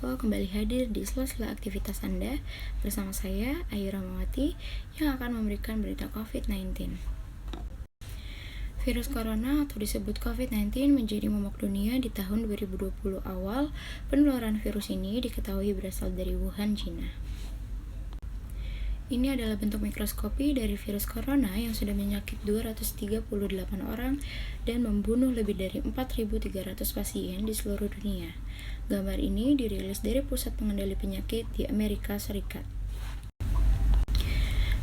Info kembali hadir di sela-sela aktivitas Anda bersama saya, Ayu Ramawati, yang akan memberikan berita COVID-19. Virus corona atau disebut COVID-19 menjadi momok dunia di tahun 2020 awal. Penularan virus ini diketahui berasal dari Wuhan, China. Ini adalah bentuk mikroskopi dari virus corona yang sudah menyakit 238 orang dan membunuh lebih dari 4.300 pasien di seluruh dunia. Gambar ini dirilis dari Pusat Pengendali Penyakit di Amerika Serikat.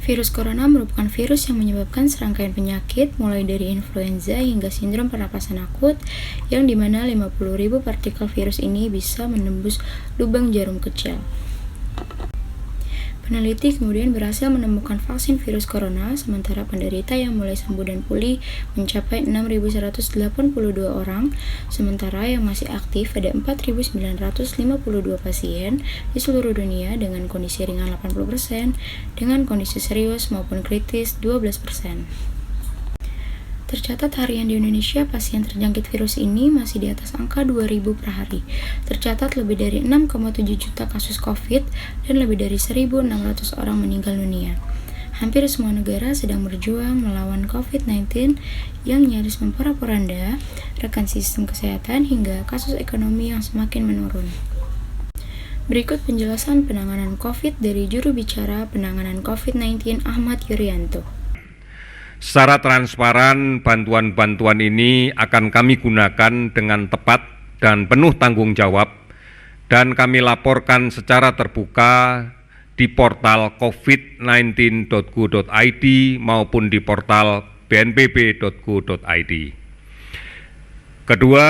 Virus corona merupakan virus yang menyebabkan serangkaian penyakit mulai dari influenza hingga sindrom pernapasan akut, yang dimana 50.000 partikel virus ini bisa menembus lubang jarum kecil. Peneliti kemudian berhasil menemukan vaksin virus corona, sementara penderita yang mulai sembuh dan pulih mencapai 6.182 orang, sementara yang masih aktif ada 4.952 pasien di seluruh dunia dengan kondisi ringan 80%, dengan kondisi serius maupun kritis 12%. Tercatat harian di Indonesia pasien terjangkit virus ini masih di atas angka 2.000 per hari. Tercatat lebih dari 6,7 juta kasus COVID dan lebih dari 1.600 orang meninggal dunia. Hampir semua negara sedang berjuang melawan COVID-19 yang nyaris memporak-poranda rekan sistem kesehatan hingga kasus ekonomi yang semakin menurun. Berikut penjelasan penanganan COVID dari juru bicara penanganan COVID-19 Ahmad Yuryanto. Secara transparan, bantuan-bantuan ini akan kami gunakan dengan tepat dan penuh tanggung jawab, dan kami laporkan secara terbuka di portal covid19.go.id maupun di portal bnpb.go.id. Kedua,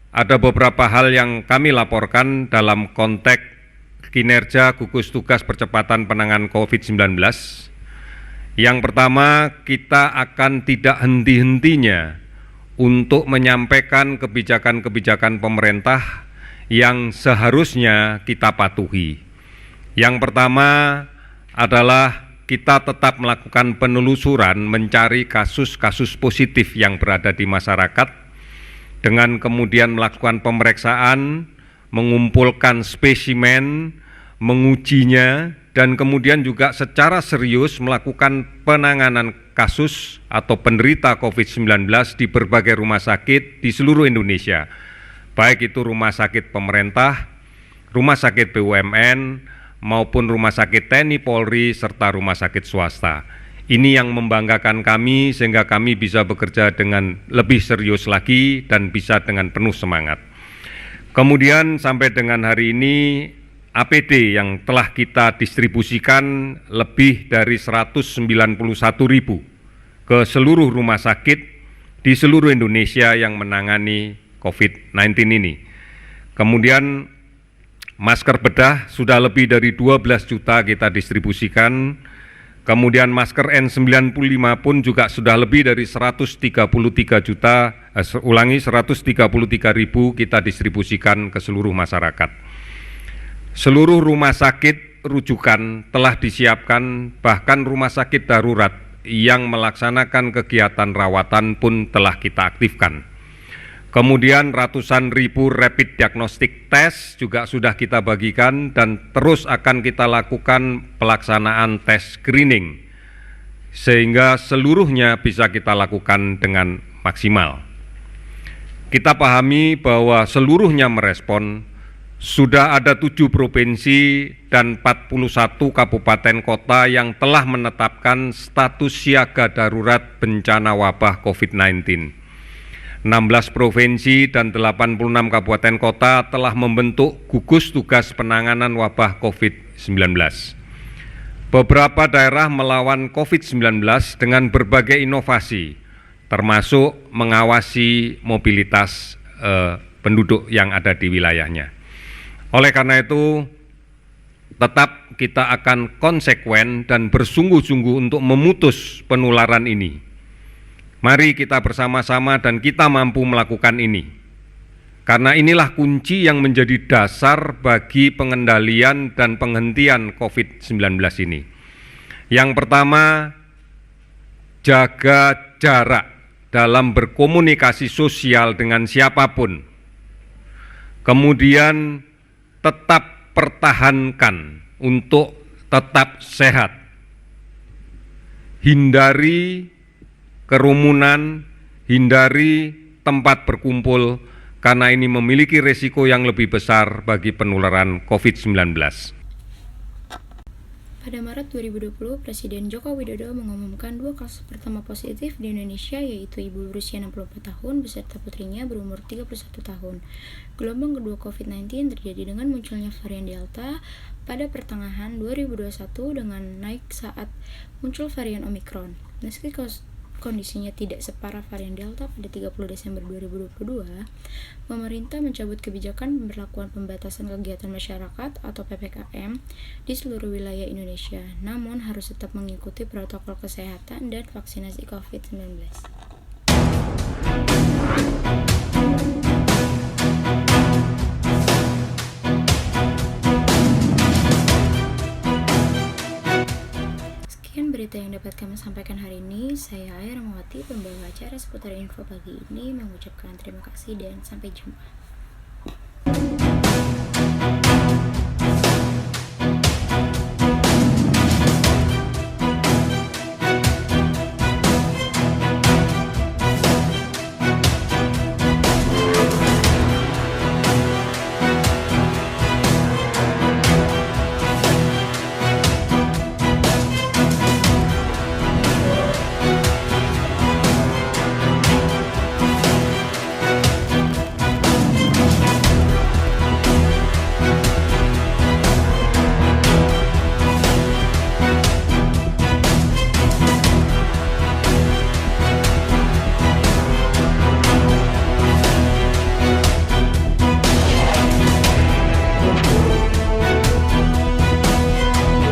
ada beberapa hal yang kami laporkan dalam konteks kinerja gugus tugas percepatan penanganan COVID-19. Yang pertama, kita akan tidak henti-hentinya untuk menyampaikan kebijakan-kebijakan pemerintah yang seharusnya kita patuhi. Yang pertama adalah kita tetap melakukan penelusuran mencari kasus-kasus positif yang berada di masyarakat, dengan kemudian melakukan pemeriksaan, mengumpulkan spesimen, mengujinya, dan kemudian juga secara serius melakukan penanganan kasus atau penderita COVID-19 di berbagai rumah sakit di seluruh Indonesia, baik itu rumah sakit pemerintah, rumah sakit BUMN, maupun rumah sakit TNI Polri, serta rumah sakit swasta. Ini yang membanggakan kami sehingga kami bisa bekerja dengan lebih serius lagi dan bisa dengan penuh semangat. Kemudian sampai dengan hari ini, APD yang telah kita distribusikan lebih dari 191.000 ke seluruh rumah sakit di seluruh Indonesia yang menangani COVID-19 ini. Kemudian masker bedah sudah lebih dari 12 juta kita distribusikan. Kemudian masker N95 pun juga sudah lebih dari 133 ribu kita distribusikan ke seluruh masyarakat. Seluruh rumah sakit rujukan telah disiapkan, bahkan rumah sakit darurat yang melaksanakan kegiatan rawatan pun telah kita aktifkan. Kemudian ratusan ribu rapid diagnostic test juga sudah kita bagikan dan terus akan kita lakukan pelaksanaan tes screening sehingga seluruhnya bisa kita lakukan dengan maksimal. Kita pahami bahwa seluruhnya merespon. Sudah ada 7 provinsi dan 41 kabupaten kota yang telah menetapkan status siaga darurat bencana wabah COVID-19. 16 provinsi dan 86 kabupaten kota telah membentuk gugus tugas penanganan wabah COVID-19. Beberapa daerah melawan COVID-19 dengan berbagai inovasi, termasuk mengawasi mobilitas penduduk yang ada di wilayahnya. Oleh karena itu, tetap kita akan konsekuen dan bersungguh-sungguh untuk memutus penularan ini. Mari kita bersama-sama dan kita mampu melakukan ini. Karena inilah kunci yang menjadi dasar bagi pengendalian dan penghentian COVID-19 ini. Yang pertama, jaga jarak dalam berkomunikasi sosial dengan siapapun. Kemudian, tetap pertahankan untuk tetap sehat. Hindari kerumunan, hindari tempat berkumpul, karena ini memiliki risiko yang lebih besar bagi penularan COVID-19. Pada Maret 2020, Presiden Joko Widodo mengumumkan 2 kasus pertama positif di Indonesia, yaitu ibu berusia 64 tahun beserta putrinya berumur 31 tahun. Gelombang kedua COVID-19 terjadi dengan munculnya varian Delta pada pertengahan 2021 dengan naik saat muncul varian Omicron. Meski kondisinya tidak separah varian Delta pada 30 Desember 2022, pemerintah mencabut kebijakan pemberlakuan pembatasan kegiatan masyarakat atau PPKM di seluruh wilayah Indonesia, namun harus tetap mengikuti protokol kesehatan dan vaksinasi COVID-19. Sekian berita yang dapat kami sampaikan hari ini. Saya Aya Ramawati, pembawa acara seputar info pagi ini, mengucapkan terima kasih dan sampai jumpa.